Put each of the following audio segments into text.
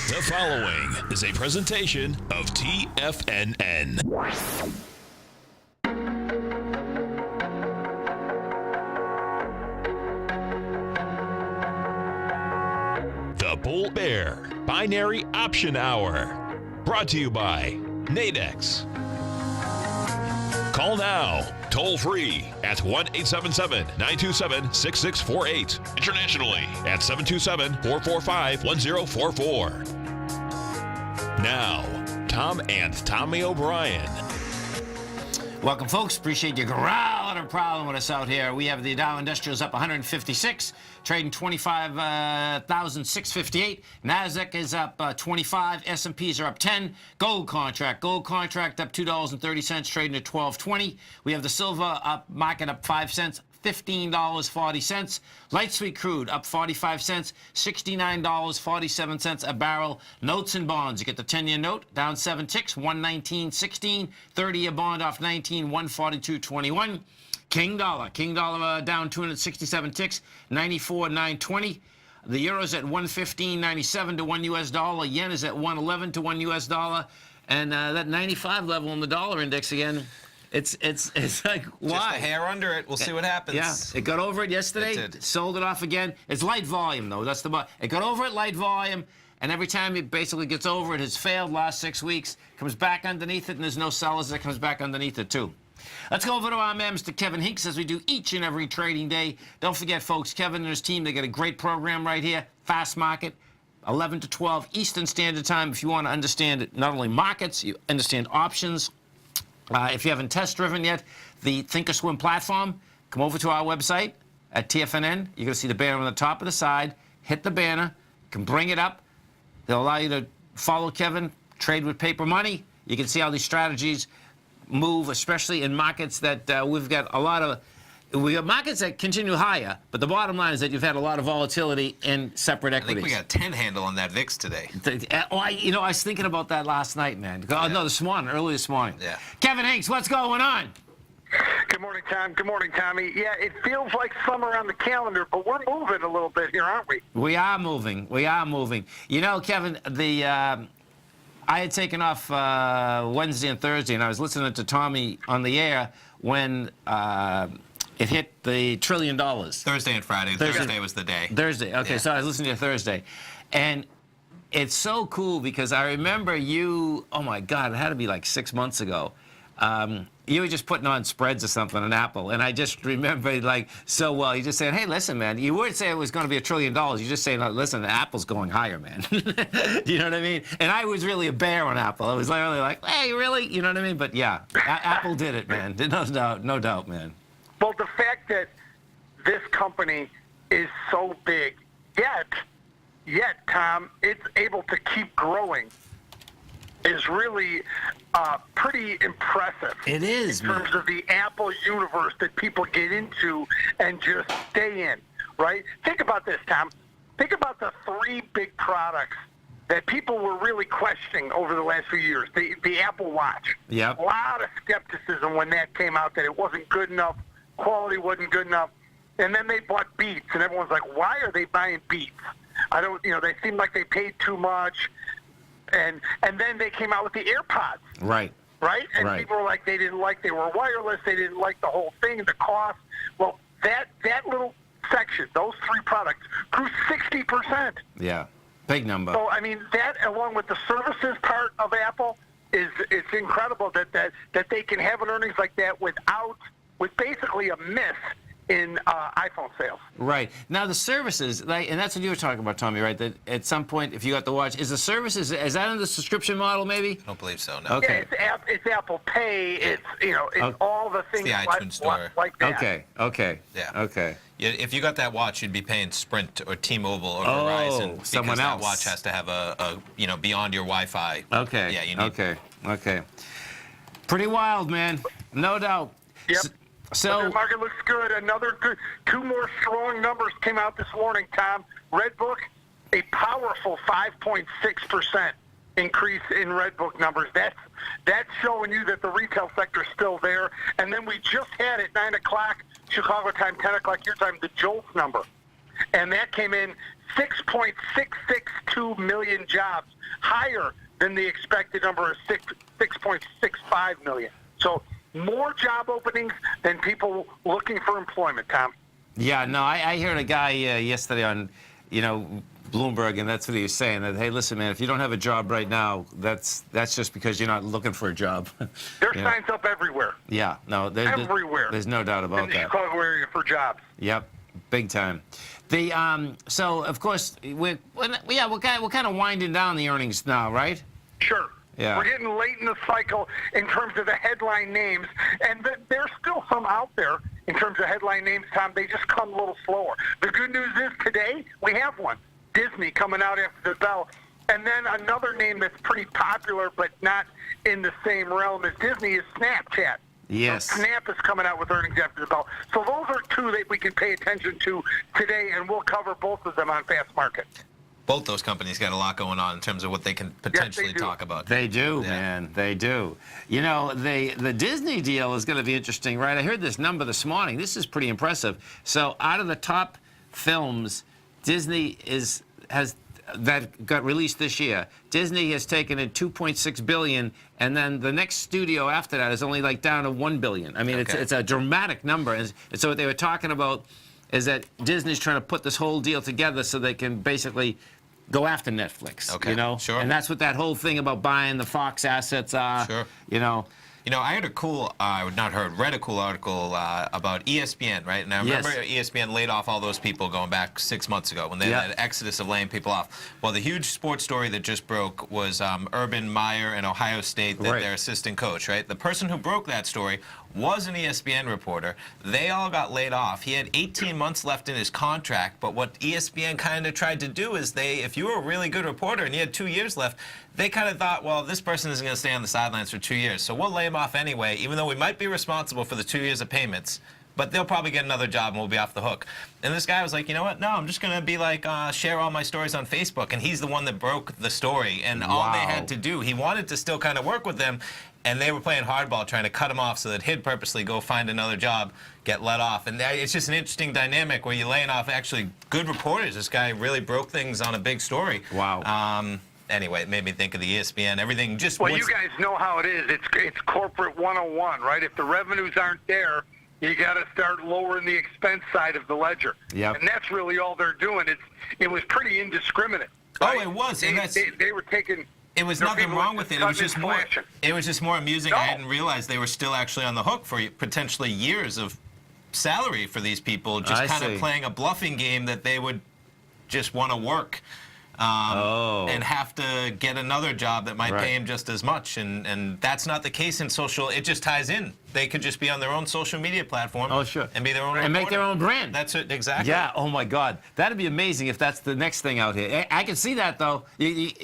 The following is a presentation of TFNN. The Bull Bear Binary Option Hour. Brought to you by Nadex. Call now, toll free at 1-877-927-6648. Internationally at 727-445-1044. Now, Tom and Tommy O'Brien. Welcome, folks. Appreciate you growling and prowling with us out here. We have the Dow Industrials up 156, trading 25,658. Nasdaq is up 25. S&Ps are up 10. Gold contract up $2.30, trading at $12.20. We have the silver up, market up 5 cents. $15.40. Light sweet crude up 45 cents, $69.47 a barrel. Notes and bonds. You get the 10-year note down 7 ticks, 119.16. 30-year bond off 19, 142.21. King dollar down 267 ticks, 94.920. The euro's at 115.97 to 1 US dollar. Yen is at 111 to 1 US dollar. And that 95 level in the dollar index again. It's like, why? Just a hair under it. We'll see what happens. Yeah, it got over it yesterday. It did. Sold it off again. It's light volume, though. That's the it got over it, light volume, and every time it basically gets over it, has failed last 6 weeks, comes back underneath it, and there's no sellers that comes back underneath it, too. Let's go over to our man, Mr. Kevin Hinks, as we do each and every trading day. Don't forget, folks, Kevin and his team, they got a great program right here, Fast Market, 11 to 12 Eastern Standard Time. If you want to understand not only markets, you understand options. If you haven't test-driven yet, the Thinkorswim platform, come over to our website at TFNN. You're going to see the banner on the top of the side. Hit the banner. You can bring it up. They'll allow you to follow Kevin, trade with paper money. You can see how these strategies move, especially in markets that we've got a lot of. We got markets that continue higher, but the bottom line is that you've had a lot of volatility in separate equities. I think we got a 10 handle on that VIX today. I was thinking about that last night, man. Oh, no, early this morning. Yeah. Kevin Hinks, what's going on? Good morning, Tom. Good morning, Tommy. Yeah, it feels like summer on the calendar, but we're moving a little bit here, aren't we? We are moving. You know, Kevin, I had taken off Wednesday and Thursday, and I was listening to Tommy on the air when it hit the $1 trillion. Thursday and Friday. Thursday was the day. Thursday. Okay, yeah. So I was listening to Thursday. And it's so cool because I remember you, oh my God, it had to be like 6 months ago. You were just putting on spreads or something on Apple. And I just remember like so well. You just saying, hey, listen, man, you weren't saying it was going to be $1 trillion. You're just saying, listen, Apple's going higher, man. You know what I mean? And I was really a bear on Apple. I was literally like, hey, really? You know what I mean? But yeah, Apple did it, man. No doubt, man. Well, the fact that this company is so big, yet, Tom, it's able to keep growing is really pretty impressive. It is, in terms of the Apple universe that people get into and just stay in, right? Think about this, Tom. Think about the 3 big products that people were really questioning over the last few years. The Apple Watch. Yep. A lot of skepticism when that came out that it wasn't good enough. Quality wasn't good enough. And then they bought Beats, and everyone's like, why are they buying Beats? They seem like they paid too much. And then they came out with the AirPods. Right. Right? And right. People were like, they were wireless, they didn't like the whole thing, the cost. Well, that little section, those 3 products, grew 60%. Yeah. Big number. So, I mean, that along with the services part of Apple, it's incredible that they can have an earnings like that with basically a miss in iPhone sales. Right. Now the services, and that's what you were talking about, Tommy, right? That at some point, if you got the watch, is the services, is that in the subscription model, maybe? I don't believe so, no. Okay. Yeah, it's Apple Pay. It's all the things the iTunes store. like that. Okay. Yeah. Okay. Yeah, if you got that watch, you'd be paying Sprint or T-Mobile or Verizon because someone else. that watch has to have a beyond your Wi-Fi. Okay. Yeah, you need. Okay. Pretty wild, man. No doubt. Yep. So the market looks good. Another good, 2 more strong numbers came out this morning, Tom. Redbook, a powerful 5.6% increase in Redbook numbers. That's showing you that the retail sector is still there. And then we just had at 9 o'clock Chicago time, 10 o'clock your time, the JOLTS number. And that came in 6.662 million jobs, higher than the expected number of 6.65 million. So more job openings than people looking for employment, Tom. Yeah, no, I heard a guy yesterday on, Bloomberg, and that's what he was saying, that, hey, listen, man, if you don't have a job right now, that's just because you're not looking for a job. There's signs up everywhere. Yeah, no, everywhere. There's no doubt about in the that. Chicago area for jobs. Yep, big time. So of course we're kind of winding down the earnings now, right? Sure. Yeah. We're getting late in the cycle in terms of the headline names, and there's still some out there in terms of headline names, Tom. They just come a little slower. The good news is today we have one. Disney coming out after the bell. And then another name that's pretty popular but not in the same realm as Disney is Snapchat. Yes. So Snap is coming out with earnings after the bell. So those are two that we can pay attention to today, and we'll cover both of them on Fast Market. Both those companies got a lot going on in terms of what they can potentially do. talk about. They do, Yeah. man. They do. The Disney deal is going to be interesting, right? I heard this number this morning. This is pretty impressive. So out of the top films Disney that got released this year, Disney has taken in $2.6 billion, and then the next studio after that is only like down to $1 billion. I mean, Okay. it's a dramatic number. And so what they were talking about is that Disney's trying to put this whole deal together so they can basically go after Netflix. Okay, sure. And that's what that whole thing about buying the Fox assets are. Sure. I read a cool article about ESPN, right? And I remember ESPN laid off all those people going back 6 months ago when they had an exodus of laying people off. Well, the huge sports story that just broke was Urban Meyer in Ohio State, their assistant coach, right? The person who broke that story was an ESPN reporter. They all got laid off. He had 18 months left in his contract, but what ESPN kind of tried to do is if you were a really good reporter and you had 2 years left, they kind of thought, well, this person isn't going to stay on the sidelines for 2 years, so we'll lay him off anyway, even though we might be responsible for the 2 years of payments, but they'll probably get another job and we'll be off the hook. And this guy was like, you know what? No, I'm just going to be like, share all my stories on Facebook. And he's the one that broke the story. And all they had to do, he wanted to still kind of work with them, and they were playing hardball, trying to cut him off so that he'd purposely go find another job, get let off. And it's just an interesting dynamic where you're laying off actually good reporters. This guy really broke things on a big story. Wow. Anyway, it made me think of the ESPN. Everything just. Well, you guys know how it is. It's corporate 101, right? If the revenues aren't there, you got to start lowering the expense side of the ledger. Yep. And that's really all they're doing. It was pretty indiscriminate. Right? Oh, it was. And They were taking. It was nothing wrong with it. It was just more. It was just more amusing. No. I hadn't realized they were still actually on the hook for potentially years of salary for these people, just kind of playing a bluffing game that they would just want to work. And have to get another job that might pay him just as much, and that's not the case in social. It just ties in. They could just be on their own social media platform. Oh, sure. And be their own and make their own brand. That's it, exactly. Yeah. Oh my God, that'd be amazing if that's the next thing out here. I can see that though.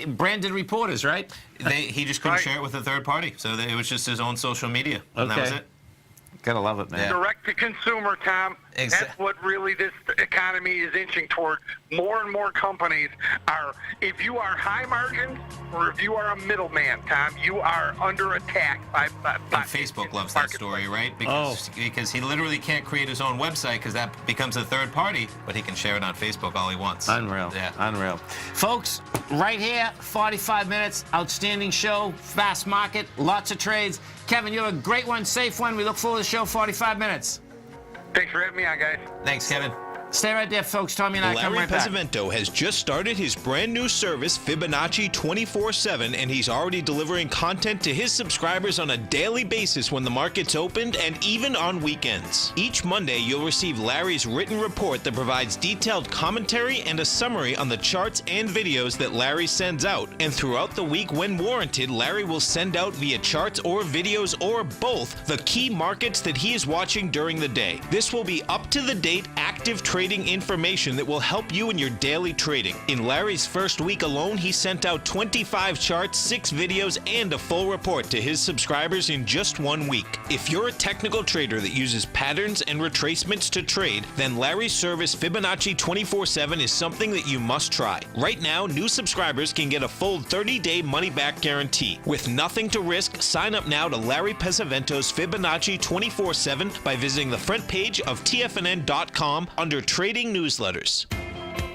Branded reporters, right? He just couldn't share it with a third party, so it was just his own social media, and that was it. Gotta love it, man. Yeah. Direct to consumer, Tom. That's what really this economy is inching toward. More and more companies are, if you are high margin or if you are a middleman, Tom, you are under attack by and Facebook loves that story, right? Because he literally can't create his own website because that becomes a third party, but he can share it on Facebook all he wants. Unreal. Yeah. Unreal. Folks, right here, 45 minutes, outstanding show, fast market, lots of trades. Kevin, you have a great one, safe one. We look forward to the show, 45 minutes. Thanks for having me on, guys. Thanks, Kevin. Stay right there, folks. Tommy and I come right back. Larry Pesavento has just started his brand new service, Fibonacci 24/7, and he's already delivering content to his subscribers on a daily basis when the market's opened and even on weekends. Each Monday, you'll receive Larry's written report that provides detailed commentary and a summary on the charts and videos that Larry sends out. And throughout the week, when warranted, Larry will send out via charts or videos or both the key markets that he is watching during the day. This will be up-to-the-date, active trading information that will help you in your daily trading. In Larry's first week alone, he sent out 25 charts, 6 videos, and a full report to his subscribers in just 1 week. If you're a technical trader that uses patterns and retracements to trade, then Larry's service Fibonacci 24/7 is something that you must try. Right now, new subscribers can get a full 30-day money-back guarantee. With nothing to risk, sign up now to Larry Pesavento's Fibonacci 24/7 by visiting the front page of TFNN.com under Trading Newsletters.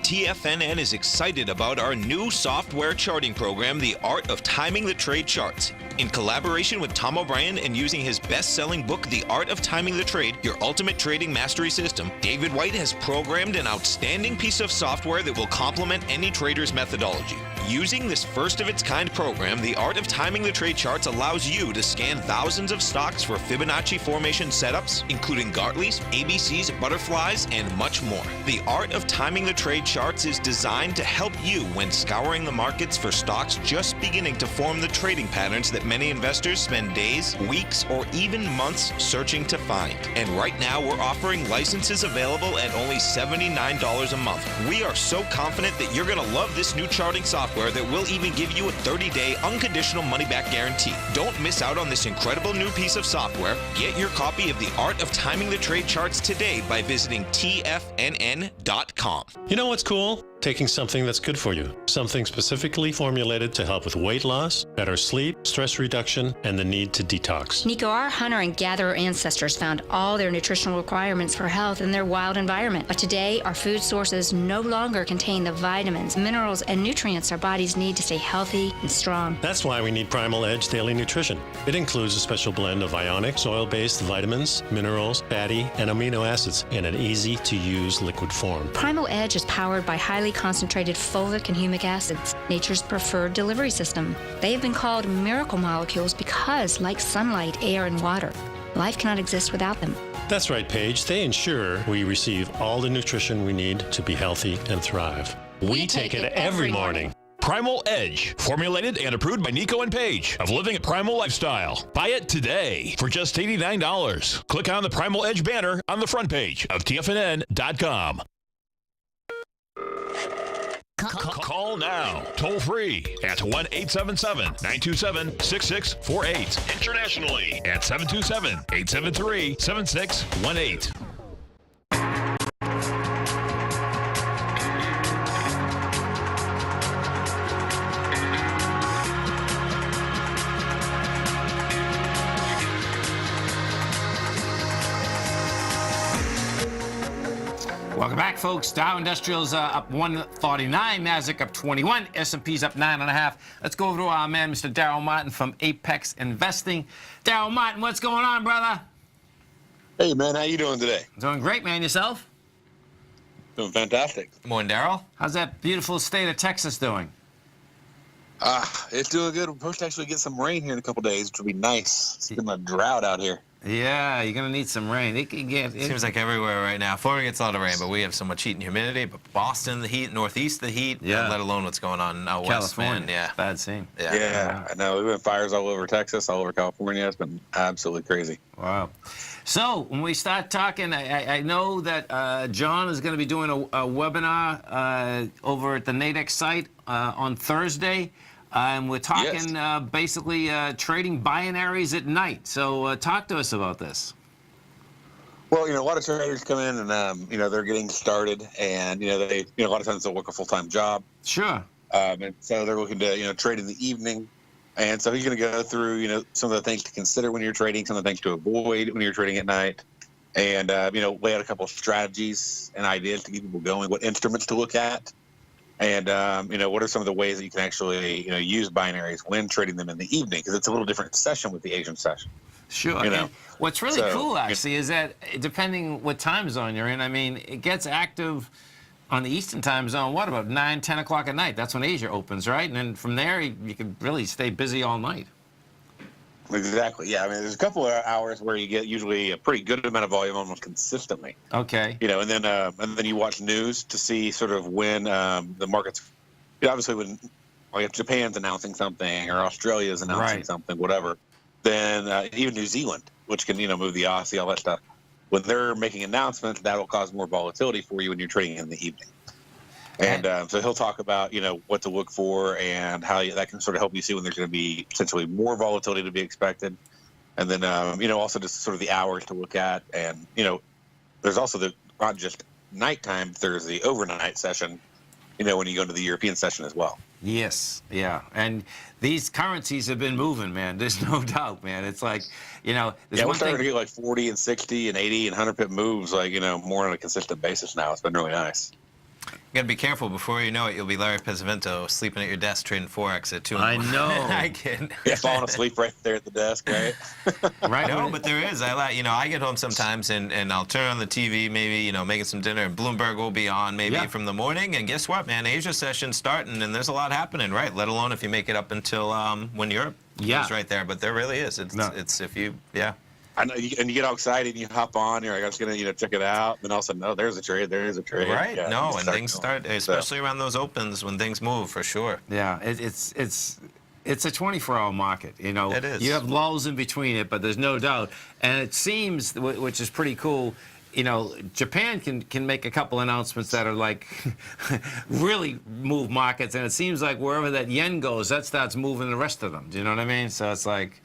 TFNN is excited about our new software charting program, The Art of Timing the Trade Charts. In collaboration with Tom O'Brien and using his best-selling book, The Art of Timing the Trade, Your Ultimate Trading Mastery System, David White has programmed an outstanding piece of software that will complement any trader's methodology. Using this first-of-its-kind program, The Art of Timing the Trade Charts allows you to scan thousands of stocks for Fibonacci formation setups, including Gartley's, ABC's, butterflies, and much more. The Art of Timing the Trade Charts is designed to help you when scouring the markets for stocks just beginning to form the trading patterns that many investors spend days, weeks, or even months searching to find. And right now, we're offering licenses available at only $79 a month. We are so confident that you're going to love this new charting software that will even give you a 30-day unconditional money-back guarantee. Don't miss out on this incredible new piece of software. Get your copy of The Art of Timing the Trade Charts today by visiting TFNN.com. You know what's cool? Taking something that's good for you. Something specifically formulated to help with weight loss, better sleep, stress reduction, and the need to detox. Nico, our hunter and gatherer ancestors found all their nutritional requirements for health in their wild environment. But today, our food sources no longer contain the vitamins, minerals, and nutrients our bodies need to stay healthy and strong. That's why we need Primal Edge Daily Nutrition. It includes a special blend of ionic, soil-based vitamins, minerals, fatty, and amino acids in an easy-to-use liquid form. Primal Edge is powered by highly concentrated fulvic and humic acids, nature's preferred delivery system. They have been called miracle molecules because, like sunlight, air, and water, life cannot exist without them. That's right, Paige. They ensure we receive all the nutrition we need to be healthy and thrive. We take it every morning. Primal Edge, formulated and approved by Nico and Paige of Living a Primal Lifestyle. Buy it today for just $89. Click on the Primal Edge banner on the front page of TFNN.com. Call now, toll free at 1-877-927-6648. Internationally at 727-873-7618. Welcome back, folks. Dow Industrials up 149, Nasdaq up 21, S&P's up 9.5. Let's go over to our man, Mr. Darryl Martin from Apex Investing. Darryl Martin, what's going on, brother? Hey, man, how you doing today? Doing great, man. Yourself? Doing fantastic. Good morning, Darryl. How's that beautiful state of Texas doing? It's doing good. We're supposed to actually get some rain here in a couple days, which will be nice. It's been a drought out here. Yeah, you're going to need some rain. It Seems like everywhere right now. Florida gets a lot of rain, but we have so much heat and humidity. But Boston, the heat, Northeast, the heat, yeah. let alone what's going on out west, California. man. Yeah. Bad scene. Yeah, I know. We've been fires all over Texas, all over California. It's been absolutely crazy. Wow. So when we start talking, I know that John is going to be doing a webinar over at the Nadex site on Thursday. And we're talking basically trading binaries at night. So talk to us about this. Well, a lot of traders come in and, they're getting started and, they, a lot of times they'll work a full-time job. Sure. And so they're looking to, trade in the evening. And so he's going to go through, some of the things to consider when you're trading, some of the things to avoid when you're trading at night. And, lay out a couple of strategies and ideas to get people going, what instruments to look at. And, what are some of the ways that you can actually, use binaries when trading them in the evening? Because it's a little different session with the Asian session. Sure. And what's really cool, actually, is that depending what time zone you're in, I mean, it gets active on the Eastern time zone, what, about 9, 10 o'clock at night? That's when Asia opens, right? And then from there, you can really stay busy all night. Exactly. Yeah. I mean, there's a couple of hours where you get usually a pretty good amount of volume almost consistently. Okay. And then you watch news to see sort of when the markets, obviously when if Japan's announcing something or Australia's announcing something, whatever, then even New Zealand, which can, move the Aussie, all that stuff. When they're making announcements, that'll cause more volatility for you when you're trading in the evening. And so he'll talk about, what to look for and how that can sort of help you see when there's going to be essentially more volatility to be expected. And then, also just sort of the hours to look at. And, there's also not just nighttime, there's the overnight session, when you go into the European session as well. Yes, yeah. And these currencies have been moving, man. There's no doubt, man. It's like, there's we're starting to get like 40 and 60 and 80 and 100 pip moves, like, more on a consistent basis now. It's been really nice. You got to be careful. Before you know it, you'll be Larry Pesavento sleeping at your desk trading Forex at 2 in the I morning. know. I can. Yeah, falling asleep right there at the desk, right? Right? No, but there is. I get home sometimes and I'll turn on the TV, maybe, making some dinner, and Bloomberg will be on maybe from the morning. And guess what, man? Asia session's starting, and there's a lot happening, right? Let alone if you make it up until when Europe is right there. But there really is. It's if you, I know, and you get all excited, and you hop on, you're like, I'm just going to, check it out. And then all of a sudden, there's a trade, there is a trade. Right. Yeah, No, and things start, especially around those opens when things move, for sure. Yeah, it's a 24-hour market. It is. You have lulls in between it, but there's no doubt. And it seems, which is pretty cool, Japan can make a couple announcements that are like really move markets, and it seems like wherever that yen goes, that starts moving the rest of them. Do you know what I mean? So it's like,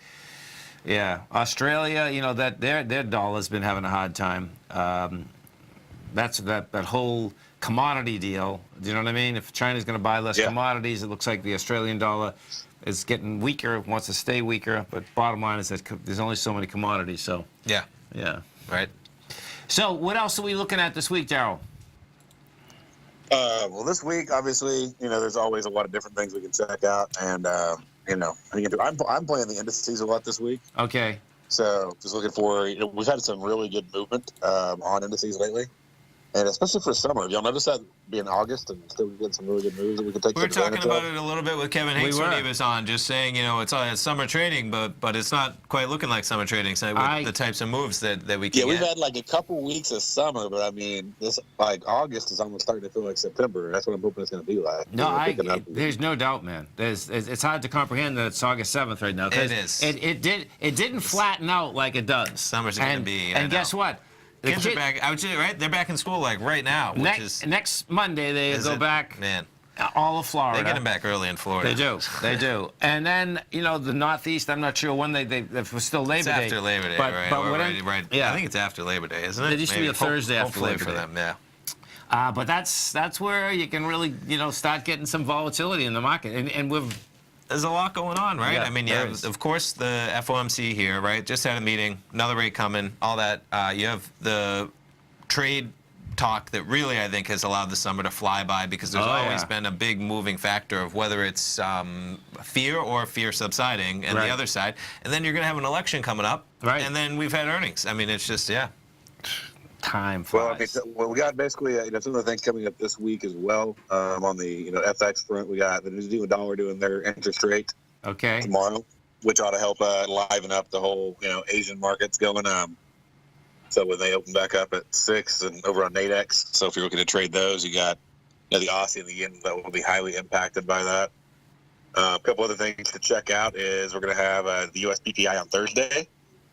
yeah, Australia, that their dollar's been having a hard time. That's that whole commodity deal. Do you know what I mean? If China's going to buy less commodities, it looks like the Australian dollar is getting weaker, wants to stay weaker. But bottom line is that there's only so many commodities. So Yeah. Right. So what else are we looking at this week, Daryl? Well, this week, obviously, there's always a lot of different things we can check out, and I'm playing the indices a lot this week. Okay. So just looking for, we've had some really good movement on indices lately, and especially for summer. Have y'all noticed that being August and still getting some really good moves that we can take? We were talking about it a little bit with Kevin Hanks when he was on, just saying, it's summer trading, but it's not quite looking like summer trading. So with the types of moves that we can get. We've had like a couple weeks of summer, but I mean, this August is almost starting to feel like September. That's what I'm hoping it's going to be like. No, there's no doubt, man. It's hard to comprehend that it's August 7th right now. It is. It didn't flatten out like it does. Summer's going to be. And guess what? The kids are back. Right? They're back in school like right now. Next Monday they go back. Man, all of Florida. They get them back early in Florida. They do. And then the Northeast. I'm not sure when they was still Labor Day. It's after Labor Day, right? Yeah, I think it's after Labor Day, isn't it? It used to be a Thursday after Labor Day for them. Yeah. But that's where you can really start getting some volatility in the market, and there's a lot going on, right? Yeah, I mean, of course, the FOMC here, right? Just had a meeting, another rate coming, all that. You have the trade talk that really, I think, has allowed the summer to fly by, because there's always been a big moving factor of whether it's fear or fear subsiding, and the other side. And then you're going to have an election coming up, and then we've had earnings. I mean, it's just, time flies. Well, we got basically some of the things coming up this week as well. On the FX front, we got the New Zealand dollar doing their interest rate tomorrow, which ought to help liven up the whole Asian markets going. So when they open back up at 6 and over on Nadex, so if you're looking to trade those, you got the Aussie and the yen that will be highly impacted by that. A couple other things to check out is we're going to have the US PPI on Thursday,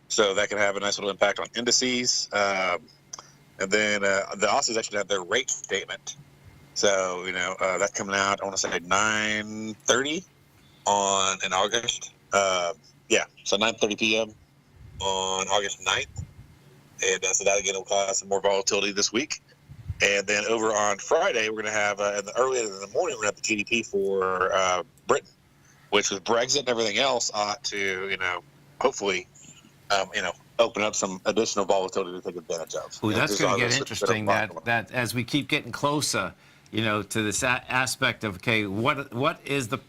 so that can have a nice little impact on indices. And then the Aussies actually have their rate statement. So, that's coming out, I want to say 9:30 in August. So 9:30 p.m. on August 9th. And so that, again, will cause some more volatility this week. And then over on Friday, we're going to have, earlier in the morning, we're going to have the GDP for Britain, which with Brexit and everything else ought to, hopefully, open up some additional volatility to take advantage of. Ooh, that's going to get interesting. That as we keep getting closer, to this aspect of what is the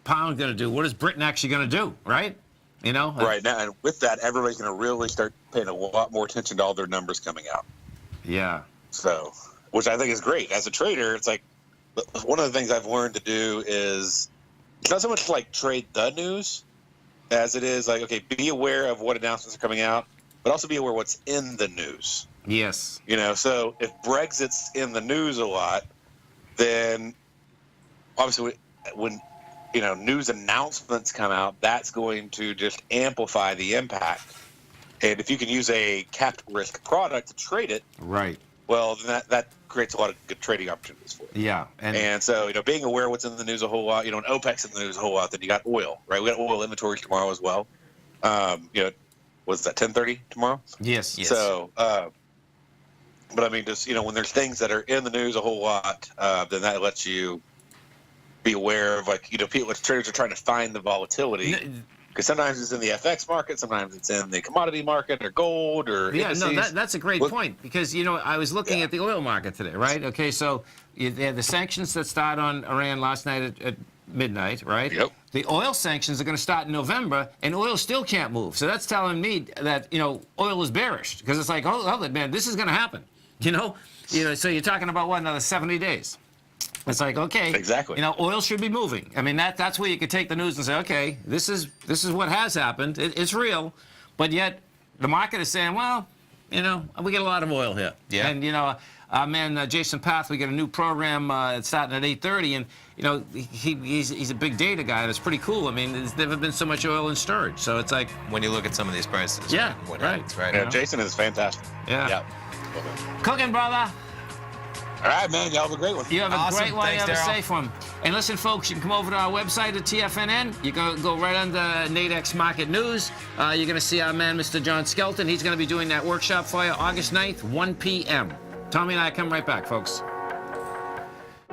pound going to do? What is Britain actually going to do? Right? Right now, and with that, everybody's going to really start paying a lot more attention to all their numbers coming out. Yeah. So, which I think is great. As a trader, it's like one of the things I've learned to do is it's not so much like trade the news as it is like, okay, be aware of what announcements are coming out, but also be aware what's in the news. Yes. So if Brexit's in the news a lot, then obviously when news announcements come out, that's going to just amplify the impact. And if you can use a capped risk product to trade it, right? Well, then that creates a lot of good trading opportunities for you. Yeah. And so, being aware of what's in the news a whole lot, and OPEC's in the news a whole lot, then you got oil, right? We got oil inventories tomorrow as well. Was that 10:30 tomorrow? Yes. So, but I mean, just, when there's things that are in the news a whole lot, then that lets you be aware of, people, traders are trying to find the volatility. Because sometimes it's in the FX market, sometimes it's in the commodity market or gold or indices. No, that's a great point, because, you know, I was looking at the oil market today, right? Okay, so they had the sanctions that start on Iran last night at midnight, right? Yep. The oil sanctions are going to start in November, and oil still can't move. So that's telling me that, you know, oil is bearish, because it's like, oh, man, this is going to happen, you know? So you're talking about, what, another 70 days? It's like, okay, exactly. You know, oil should be moving. I mean, that's where you could take the news and say, okay, this is what has happened. It's real, but yet the market is saying, well, you know, we get a lot of oil here. Yeah. And you know, our man Jason Path, we got a new program starting at 8:30, and you know, he's a big data guy. And it's pretty cool. I mean, there's never been so much oil in storage. So it's like, when you look at some of these prices. Yeah, what right. happens, right? Yeah, Jason is fantastic. Yeah. Yep. Cooking, brother. All right, man. Y'all have a great one. You have a Awesome. great one. Thanks, You have a Daryl. safe one. And listen, folks, you can come over to our website at TFNN. You can go right under Nadex Market News. You're going to see our man, Mr. John Skelton. He's going to be doing that workshop for you August 9th, 1 p.m. Tommy and I come right back, folks.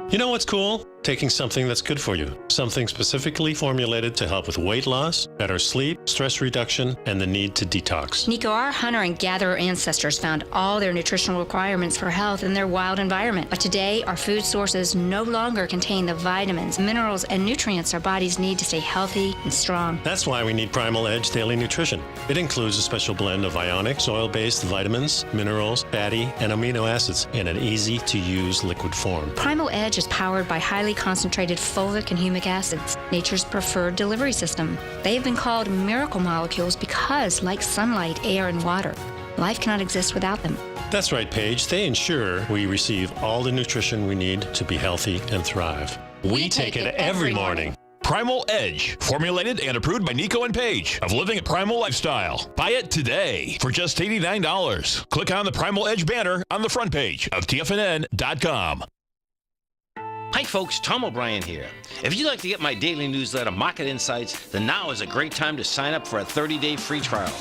You know what's cool? Taking something that's good for you. Something specifically formulated to help with weight loss, better sleep, stress reduction, and the need to detox. Nico, our hunter and gatherer ancestors found all their nutritional requirements for health in their wild environment. But today, our food sources no longer contain the vitamins, minerals, and nutrients our bodies need to stay healthy and strong. That's why we need Primal Edge Daily Nutrition. It includes a special blend of ionics, oil-based vitamins, minerals, fatty, and amino acids in an easy-to-use liquid form. Primal Edge is powered by highly concentrated fulvic and humic acids, nature's preferred delivery system. They have been called miracle molecules because, like sunlight, air, and water, life cannot exist without them. That's right, Paige. They ensure we receive all the nutrition we need to be healthy and thrive. We take it every morning. Primal Edge, formulated and approved by Nico and Paige of Living a Primal Lifestyle. Buy it today for just $89. Click on the Primal Edge banner on the front page of TFNN.com. Hi folks, Tom O'Brien here. If you'd like to get my daily newsletter, Market Insights, then now is a great time to sign up for a 30-day free trial.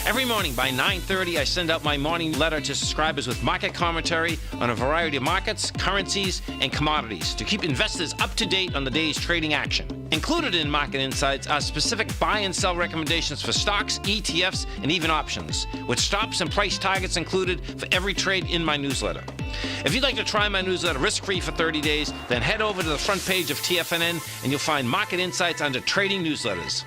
Every morning by 9:30, I send out my morning letter to subscribers with market commentary on a variety of markets, currencies, and commodities to keep investors up to date on the day's trading action. Included in Market Insights are specific buy and sell recommendations for stocks, ETFs, and even options, with stops and price targets included for every trade in my newsletter. If you'd like to try my newsletter risk-free for 30 days, then head over to the front page of TFNN and you'll find Market Insights under Trading Newsletters.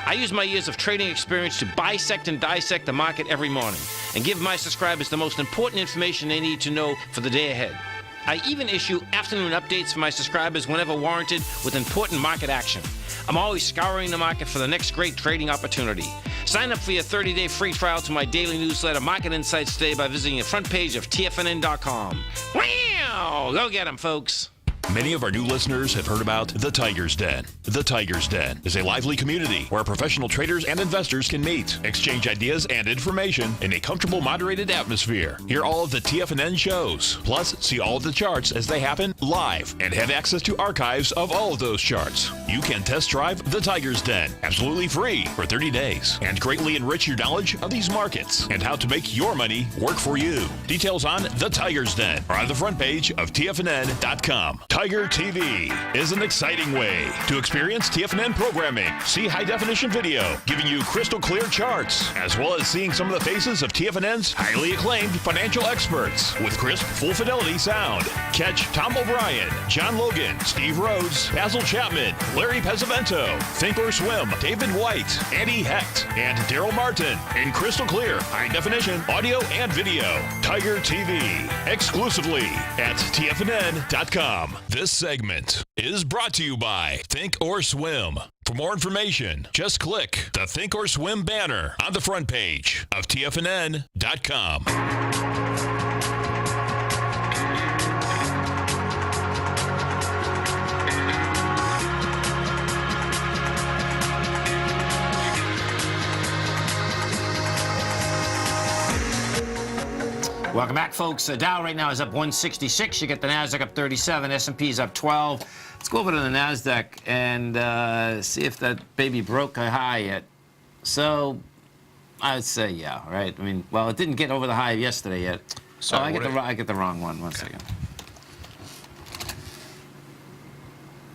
I use my years of trading experience to bisect and dissect the market every morning and give my subscribers the most important information they need to know for the day ahead. I even issue afternoon updates for my subscribers whenever warranted with important market action. I'm always scouring the market for the next great trading opportunity. Sign up for your 30-day free trial to my daily newsletter, Market Insights, today by visiting the front page of TFNN.com. Wow! Go get 'em, folks. Many of our new listeners have heard about The Tiger's Den. The Tiger's Den is a lively community where professional traders and investors can meet, exchange ideas and information in a comfortable, moderated atmosphere. Hear all of the TFNN shows, plus see all of the charts as they happen live and have access to archives of all of those charts. You can test drive The Tiger's Den absolutely free for 30 days and greatly enrich your knowledge of these markets and how to make your money work for you. Details on The Tiger's Den are on the front page of TFNN.com. Tiger TV is an exciting way to experience TFNN programming. See high-definition video, giving you crystal clear charts, as well as seeing some of the faces of TFNN's highly acclaimed financial experts with crisp, full-fidelity sound. Catch Tom O'Brien, John Logan, Steve Rhodes, Basil Chapman, Larry Pesavento, Think or Swim, David White, Andy Hecht, and Daryl Martin in crystal clear, high-definition audio and video. Tiger TV, exclusively at TFNN.com. This segment is brought to you by Think or Swim. For more information, just click the Think or Swim banner on the front page of TFNN.com. Welcome back, folks. Dow right now is up 166. You get the Nasdaq up 37. S&P's up 12. Let's go over to the Nasdaq and see if that baby broke a high yet. So, I'd say yeah, right? I mean, well, it didn't get over the high yesterday yet. Sorry, I get the wrong one. One second.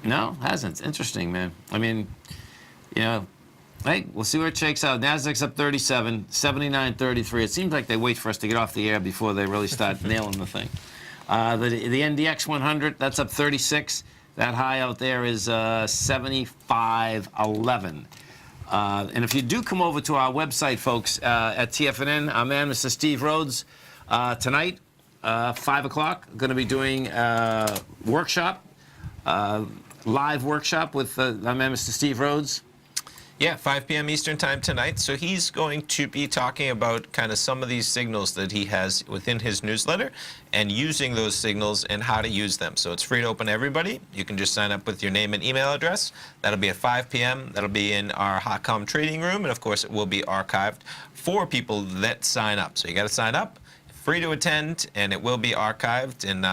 No, hasn't. It's interesting, man. I mean, you know, Hey, we'll see where it shakes out. Nasdaq's up 37, 79.33. It seems like they wait for us to get off the air before they really start nailing the thing. The NDX 100, that's up 36. That high out there is 75.11. And if you do come over to our website, folks, at TFNN, our man, Mr. Steve Rhodes, tonight, 5 o'clock, going to be doing a workshop, live workshop with our man, Mr. Steve Rhodes. Yeah, 5 p.m. Eastern time tonight. So he's going to be talking about kind of some of these signals that he has within his newsletter and using those signals and how to use them. So it's free to open to everybody. You can just sign up with your name and email address. That'll be at 5 p.m. That'll be in our Hotcom trading room. And, of course, it will be archived for people that sign up. So you got to sign up. Free to attend, and it will be archived. And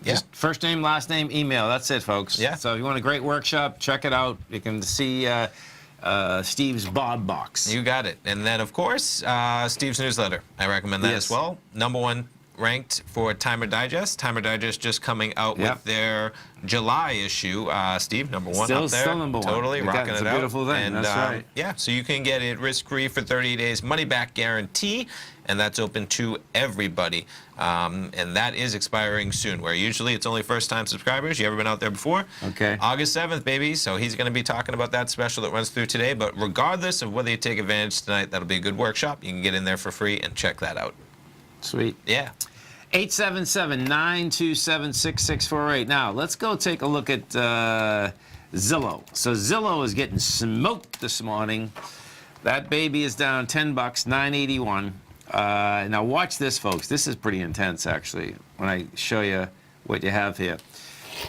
Just first name, last name, email. That's it, folks. Yeah. So if you want a great workshop, check it out. You can see Steve's Bob Box. You got it. And then, of course, Steve's newsletter. I recommend that as well. #1 ranked for Timer Digest. Timer Digest just coming out with their July issue. Steve, #1 up there. Still #1. Totally rocking it out. It's a beautiful thing. And, that's right. Yeah, so you can get it risk-free for 30 days, money-back guarantee, and that's open to everybody. And that is expiring soon, where usually it's only first-time subscribers. You ever been out there before? Okay. August 7th, baby. So he's going to be talking about that special that runs through today. But regardless of whether you take advantage tonight, that'll be a good workshop. You can get in there for free and check that out. Sweet. Yeah. 877-927-6648. Now, let's go take a look at Zillow. So Zillow is getting smoked this morning. That baby is down $10, $9.81. Now, watch this, folks. This is pretty intense, actually, when I show you what you have here.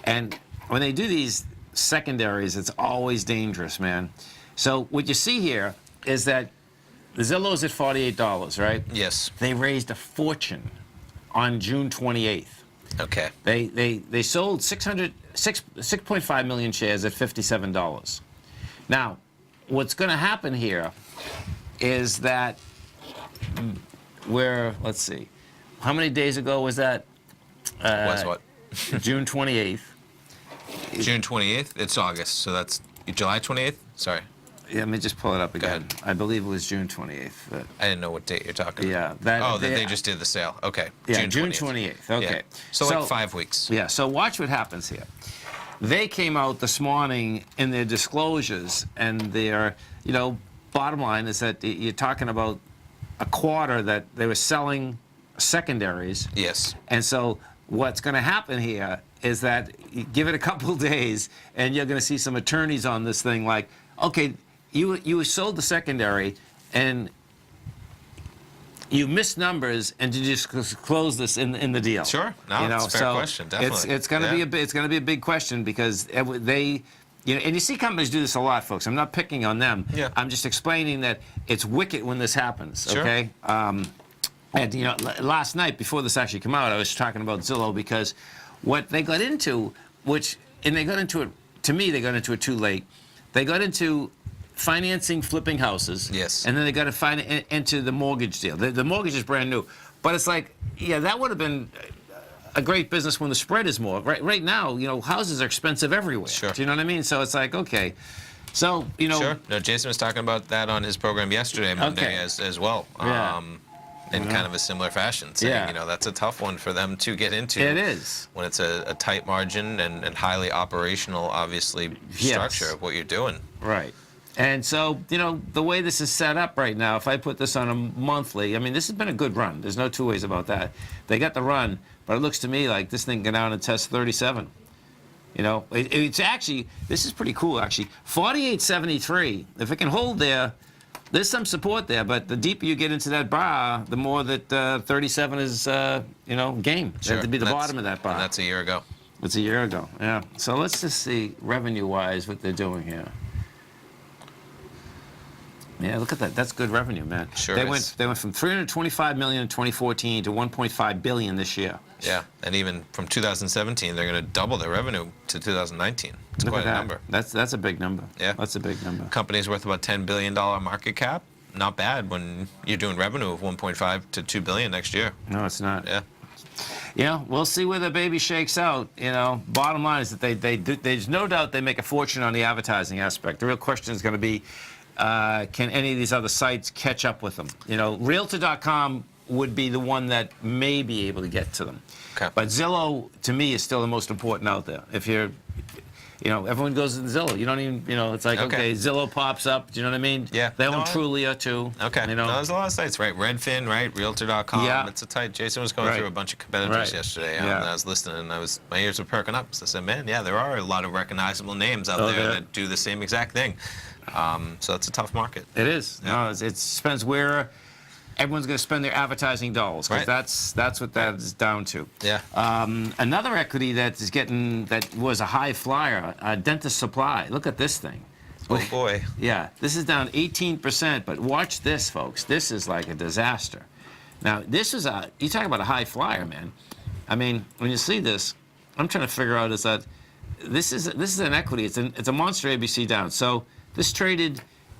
And when they do these secondaries, it's always dangerous, man. So what you see here is that the Zillow's at $48, right? Yes. They raised a fortune on June 28th. Okay. They sold 6.5 million shares at $57. Now, what's going to happen here is that let's see, how many days ago was that? Was what? June 28th. June 28th? It's August, so that's July 28th? Sorry. Yeah, let me just pull it up again. Go ahead. I believe it was June 28th. I didn't know what date you're talking about. Yeah. They just did the sale. Okay. Yeah, June 28th. Okay. Yeah. So like 5 weeks. Yeah, so watch what happens here. They came out this morning in their disclosures, and their, bottom line is that you're talking about a quarter that they were selling secondaries. Yes. And so what's going to happen here is that you give it a couple of days, and you're going to see some attorneys on this thing like, okay, you sold the secondary, and you missed numbers, and you just close this in the deal. Sure. No, it's a fair question. Definitely. It's going to be a big question, because they. And you see companies do this a lot, folks. I'm not picking on them. Yeah. I'm just explaining that it's wicked when this happens. Sure. Okay. And last night before this actually came out, I was talking about Zillow, because what they got into, they got into it. To me, they got into it too late. They got into financing flipping houses. Yes. And then they got to into the mortgage deal. The mortgage is brand new, but it's like, yeah, that would have been a great business when the spread is more. Right now, houses are expensive everywhere. Sure. Do you know what I mean? So it's like, okay. So, Sure. No, Jason was talking about that on his program yesterday, Monday, as well. Yeah. In kind of a similar fashion, saying, Yeah. That's a tough one for them to get into. It is. When it's a tight margin and highly operational, obviously, structure of what you're doing. Right. And so, the way this is set up right now, if I put this on a monthly, this has been a good run. There's no two ways about that. They got the run, but it looks to me like this thing can go down and test 37. It's actually, this is pretty cool, actually. 48.73, if it can hold there, there's some support there, but the deeper you get into that bar, the more that 37 is, game. Sure. That to be the bottom of that bar. And that's a year ago. It's a year ago, yeah. So let's just see, revenue-wise, what they're doing here. Yeah, look at that. That's good revenue, man. Sure They is. went from $325 million in 2014 to $1.5 billion this year. Yeah, and even from 2017, they're going to double their revenue to 2019. It's Look quite at a that. number. That's a big number. Yeah. That's a big number. Company's worth about $10 billion market cap. Not bad when you're doing revenue of 1.5 to 2 billion next year. No, it's not. Yeah. We'll see where the baby shakes out. Bottom line is that there's no doubt they make a fortune on the advertising aspect. The real question is going to be, can any of these other sites catch up with them? You know, Realtor.com would be the one that may be able to get to them. Okay. But Zillow, to me, is still the most important out there. If you're, you know, everyone goes to Zillow. You don't even, you know, it's like, okay, Zillow pops up. Do you know what I mean? Yeah. They own Trulia, too. Okay. You know? No, there's a lot of sites, right? Redfin, right? Realtor.com. Yeah. It's a tight. Jason was going through a bunch of competitors yesterday. And I was listening, and my ears were perking up. So I said, man, yeah, there are a lot of recognizable names out there that do the same exact thing. So it's a tough market. It is. Yeah. No, it depends where everyone's going to spend their advertising dollars, because that's what that is down to. Yeah. Another equity that was a high flyer, Dentist Supply. Look at this thing. Oh boy. Yeah, this is down 18%, but watch this, folks. This is like a disaster. Now, this is you talk about a high flyer, man. I mean, when you see this, I'm trying to figure out is that this is an equity. It's a monster ABC down. So this traded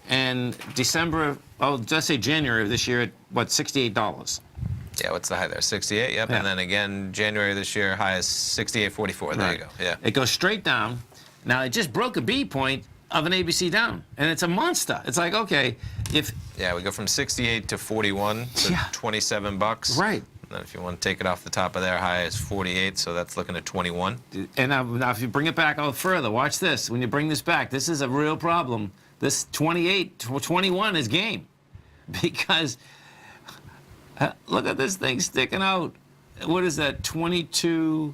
in December, let's say January of this year at, what, $68? Yeah, what's the high there? 68, yep. Yeah. And then again, January this year, high is 68.44. There you go. Yeah. It goes straight down. Now, it just broke a B point of an ABC down, and it's a monster. It's like, okay, Yeah, we go from 68 to 41, so $27. Right. And then if you want to take it off the top of there, high is 48, so that's looking at 21. And now if you bring it back out further, watch this. When you bring this back, this is a real problem. This 28, 21 is game, because look at this thing sticking out. What is that? 22.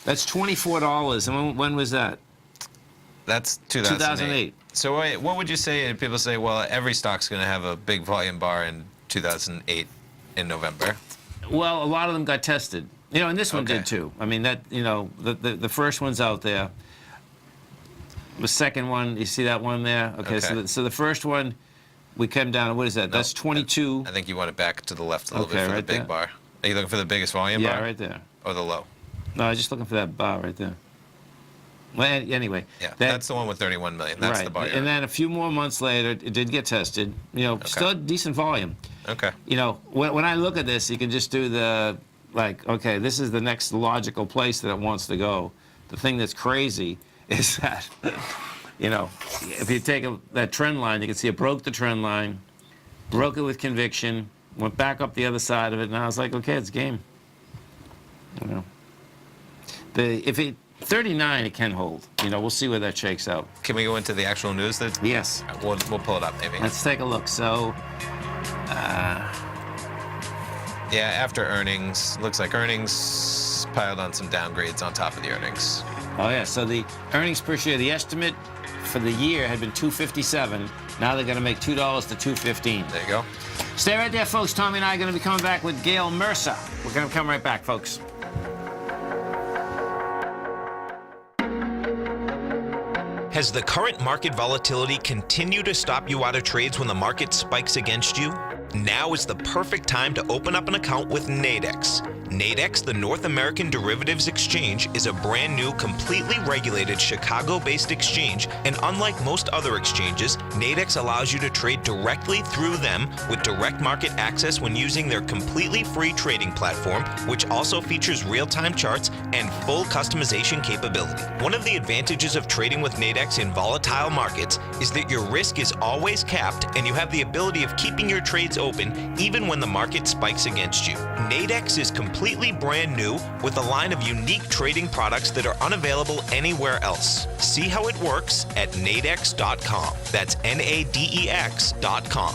That's $24. And when was that? That's 2008. So wait, what would you say? People say, well, every stock's going to have a big volume bar in 2008 in November. Well, a lot of them got tested. You know, and this one did too. I mean, that, you know, the first one's out there. The second one, you see that one there? Okay. So the first one, we came down, what is that? That's 22. I think you want it back to the left a little bit for the big bar. Are you looking for the biggest volume bar? Yeah, right there. Or the low? No, I was just looking for that bar right there. Well, anyway. Yeah, that's the one with 31 million. That's the bar. And then a few more months later, it did get tested. You know, still decent volume. Okay. You know, when I look at this, you can just do okay, this is the next logical place that it wants to go. The thing that's crazy is that, you know, if you take that trend line, you can see it broke the trend line, broke it with conviction, went back up the other side of it, and I was like, okay, it's game. You know, 39, it can hold. You know, we'll see where that shakes out. Can we go into the actual news? Yes. We'll pull it up, maybe. Let's take a look. So, yeah, after earnings, looks like earnings piled on some downgrades on top of the earnings. Oh, yeah. So the earnings per share, the estimate for the year had been $2.57. Now they're going to make $2 to $2.15. There you go. Stay right there, folks. Tommy and I are going to be coming back with Gail Mercer. We're going to come right back, folks. Has the current market volatility continued to stop you out of trades when the market spikes against you? Now is the perfect time to open up an account with Nadex. Nadex, the North American Derivatives Exchange, is a brand new, completely regulated Chicago-based exchange, and unlike most other exchanges, Nadex allows you to trade directly through them with direct market access when using their completely free trading platform, which also features real-time charts and full customization capability. One of the advantages of trading with Nadex in volatile markets is that your risk is always capped and you have the ability of keeping your trades open even when the market spikes against you. Nadex is completely brand new with a line of unique trading products that are unavailable anywhere else. See how it works at nadex.com. That's NADEX.com.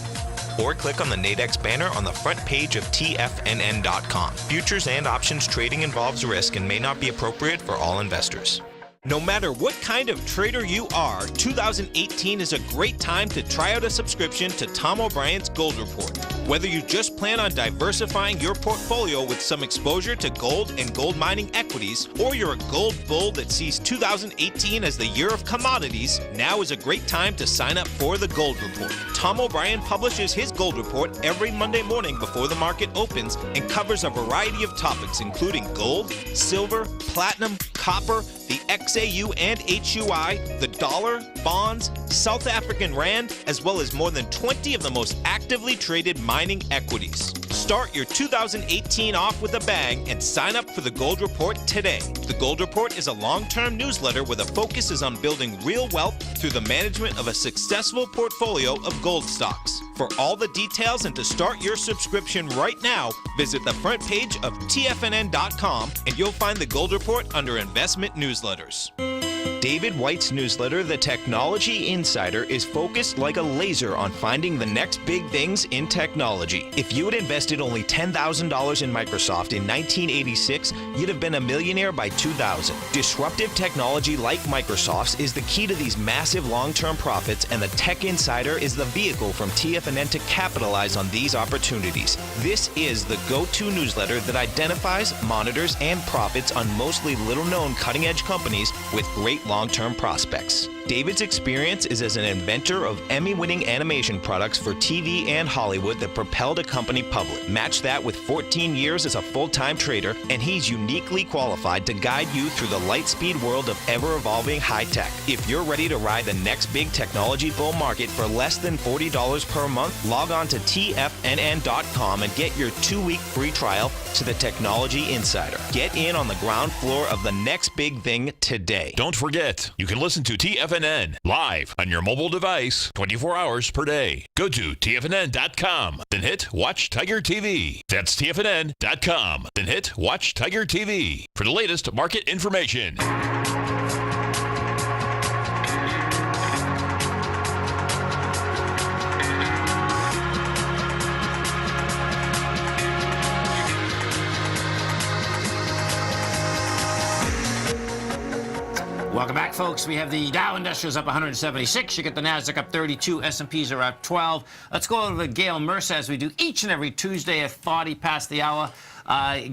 Or click on the Nadex banner on the front page of TFNN.com. Futures and options trading involves risk and may not be appropriate for all investors. No matter what kind of trader you are, 2018 is a great time to try out a subscription to Tom O'Brien's Gold Report. Whether you just plan on diversifying your portfolio with some exposure to gold and gold mining equities, or you're a gold bull that sees 2018 as the year of commodities, now is a great time to sign up for the Gold Report. Tom O'Brien publishes his Gold Report every Monday morning before the market opens and covers a variety of topics including gold, silver, platinum, copper, the XAU and HUI, the dollar, bonds, South African rand, as well as more than 20 of the most actively traded mining equities. Start your 2018 off with a bang and sign up for the Gold Report today. The Gold Report is a long-term newsletter where the focus is on building real wealth through the management of a successful portfolio of gold stocks. For all the details and to start your subscription right now, visit the front page of TFNN.com and you'll find the Gold Report under Investment Newsletters. David White's newsletter, The Technology Insider, is focused like a laser on finding the next big things in technology. If you had invested only $10,000 in Microsoft in 1986, you'd have been a millionaire by 2000. Disruptive technology like Microsoft's is the key to these massive long-term profits, and the Tech Insider is the vehicle from TFNN to capitalize on these opportunities. This is the go-to newsletter that identifies, monitors, and profits on mostly little-known cutting-edge companies with great long-term prospects. David's experience is as an inventor of Emmy-winning animation products for TV and Hollywood that propelled a company public. Match that with 14 years as a full-time trader, and he's uniquely qualified to guide you through the light-speed world of ever-evolving high-tech. If you're ready to ride the next big technology bull market for less than $40 per month, log on to TFNN.com and get your 2-week free trial to the Technology Insider. Get in on the ground floor of the next big thing today. Don't forget, you can listen to TFNN live on your mobile device 24 hours per day. Go to TFNN.com, then hit Watch Tiger TV. That's TFNN.com, then hit Watch Tiger TV for the latest market information. Welcome back, folks. We have the Dow Industrials up 176. You get the Nasdaq up 32. S&Ps are up 12. Let's go over to Gail Mercer, as we do each and every Tuesday at 40 past the hour.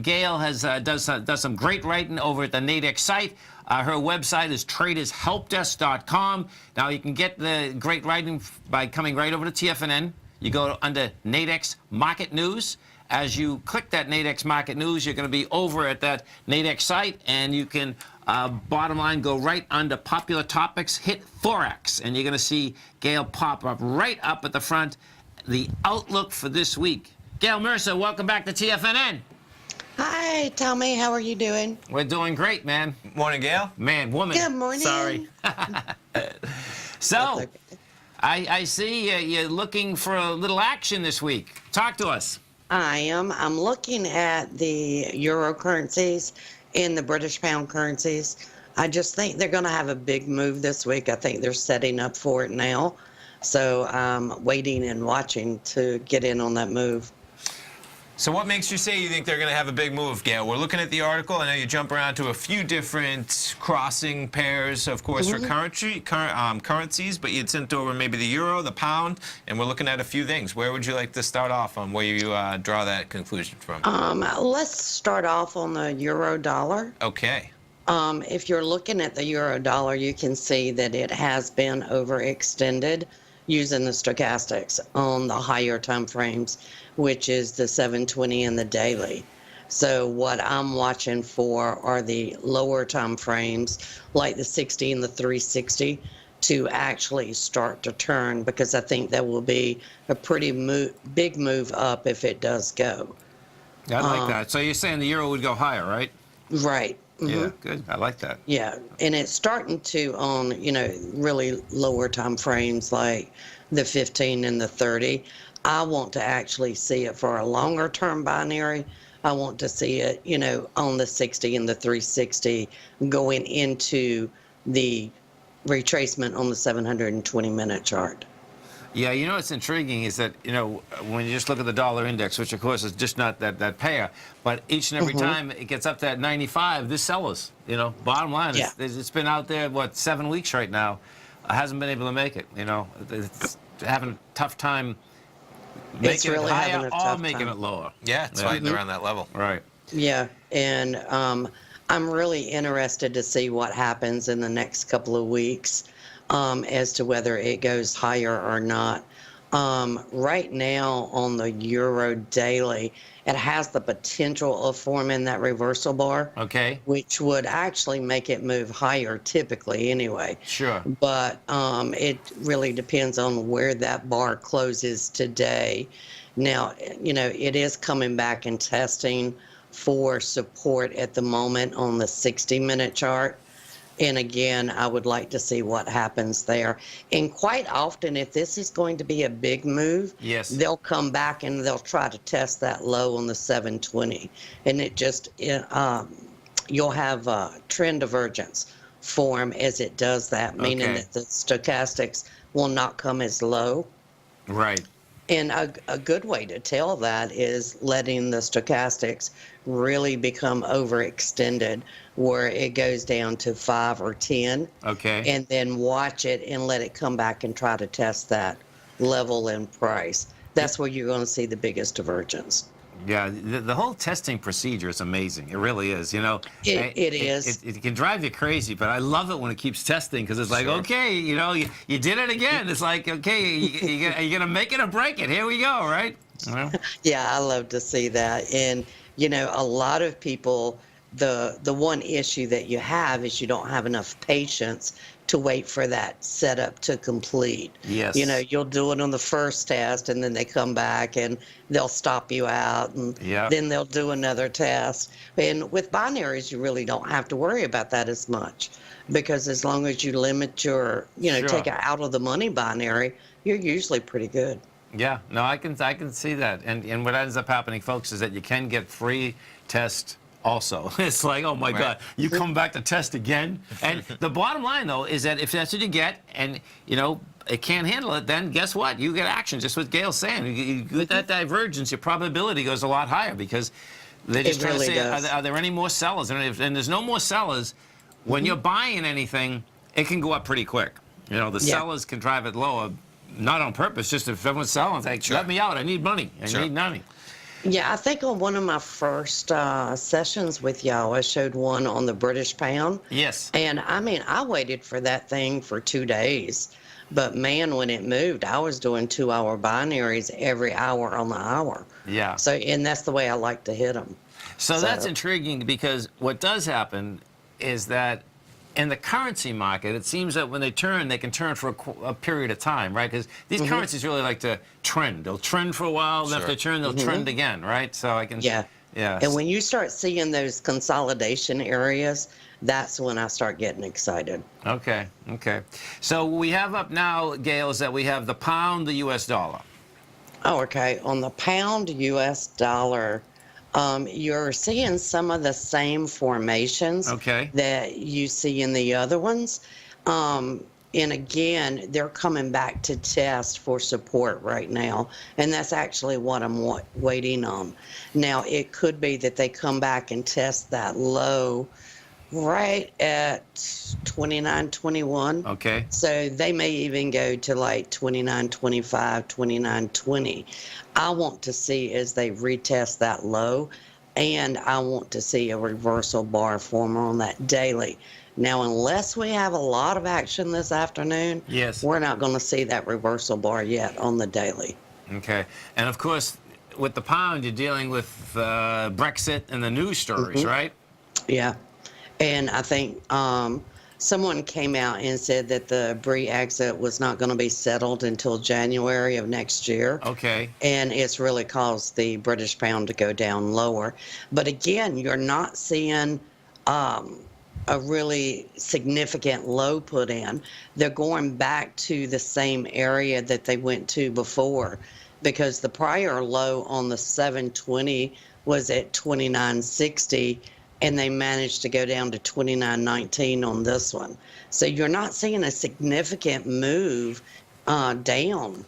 Gail does some great writing over at the Nadex site. Her website is tradershelpdesk.com. Now, you can get the great writing by coming right over to TFNN. You go under Nadex Market News. As you click that Nadex Market News, you're going to be over at that Nadex site, and you can, bottom line, go right under Popular Topics, hit Forex, and you're going to see Gail pop up right up at the front, the outlook for this week. Gail Mercer, welcome back to TFNN. Hi, Tommy. How are you doing? We're doing great, man. Morning, Gail. Man, woman. Good morning. Sorry. So, I see you're looking for a little action this week. Talk to us. I am. I'm looking at the euro currencies and the British pound currencies. I just think they're going to have a big move this week. I think they're setting up for it now. So I'm waiting and watching to get in on that move. So what makes you say you think they're going to have a big move, Gail? We're looking at the article. I know you jump around to a few different crossing pairs, of course, for currencies, but you'd sent over maybe the euro, the pound, and we're looking at a few things. Where would you like to start off on where you draw that conclusion from? Let's start off on the euro dollar. Okay. If you're looking at the euro dollar, you can see that it has been overextended using the stochastics on the higher time frames, which is the 720 and the daily. So what I'm watching for are the lower time frames, like the 60 and the 360, to actually start to turn, because I think that will be a pretty big move up if it does go. I like that. So you're saying the euro would go higher, right? Right. Yeah, good. I like that. Yeah, and it's starting to on, really lower time frames like the 15 and the 30. I want to actually see it for a longer term binary. I want to see it, on the 60 and the 360 going into the retracement on the 720-minute chart. Yeah, what's intriguing is that, when you just look at the dollar index, which of course is just not that pair, but each and every time it gets up to that 95, this sellers, bottom line, it's been out there, 7 weeks right now, hasn't been able to make it, it's having a tough time making it higher or making it lower. Yeah, it's fighting around that level. Right. Yeah, and I'm really interested to see what happens in the next couple of weeks as to whether it goes higher or not. Right now on the Euro daily, it has the potential of forming that reversal bar. Okay. Which would actually make it move higher typically anyway. Sure. But it really depends on where that bar closes today. Now, it is coming back and testing for support at the moment on the 60-minute chart. And again, I would like to see what happens there. And quite often, if this is going to be a big move, yes, they'll come back and they'll try to test that low on the 720. And it just, you'll have a trend divergence form as it does that, meaning that the stochastics will not come as low. Right. And a good way to tell that is letting the stochastics really become overextended, where it goes down to 5 or 10. Okay. And then watch it and let it come back and try to test that level in price. That's where you're going to see the biggest divergence. Yeah, the whole testing procedure is amazing. It really is. It is. It can drive you crazy, but I love it when it keeps testing, because it's like, okay, you did it again. It's like, okay, are you going to make it or break it? Here we go, right? Yeah, I love to see that. And, a lot of people, the one issue that you have is you don't have enough patience to wait for that setup to complete. Yes. You'll do it on the first test, and then they come back and they'll stop you out, and then they'll do another test. And with binaries, you really don't have to worry about that as much, because as long as you limit your, take it out of the money binary, you're usually pretty good. Yeah, no, I can see that. And what ends up happening, folks, is that you can get free test also. It's like, oh my God, you come back to test again. And the bottom line, though, is that if that's what you get, and it can't handle it, then guess what? You get action. Just what Gail's saying. You get that divergence, your probability goes a lot higher, because they're just trying to say, are there any more sellers? And there's no more sellers. When you're buying anything, it can go up pretty quick. The sellers can drive it lower, not on purpose, just if everyone's selling, it's like, let me out. I need money. I need money. Yeah, I think on one of my first sessions with y'all, I showed one on the British pound. Yes. And I waited for that thing for 2 days. But man, when it moved, I was doing 2-hour binaries every hour on the hour. Yeah. So, and that's the way I like to hit them. So that's intriguing, because what does happen is that in the currency market, it seems that when they can turn for a period of time, right? Because these currencies really like to trend. They'll trend for a while, then if they turn, they'll trend again, right? So I can... Yeah. And when you start seeing those consolidation areas, that's when I start getting excited. Okay. So we have up now, Gail, is that we have the pound, the U.S. dollar. Oh, okay. On the pound U.S. dollar, you're seeing some of the same formations that you see in the other ones. And again, they're coming back to test for support right now. And that's actually what I'm waiting on. Now, it could be that they come back and test that low right at 29.21. Okay. So they may even go to like 29.25, 29.20. I want to see as they retest that low, and I want to see a reversal bar form on that daily. Now, unless we have a lot of action this afternoon, we're not going to see that reversal bar yet on the daily. Okay. And of course, with the pound, you're dealing with Brexit and the news stories, right? Yeah. And I think someone came out and said that the Bree exit was not going to be settled until January of next year. Okay. And it's really caused the British pound to go down lower. But again, you're not seeing a really significant low put in. They're going back to the same area that they went to before, because the prior low on the 720 was at 29.60, and they managed to go down to 29.19 on this one. So you're not seeing a significant move down,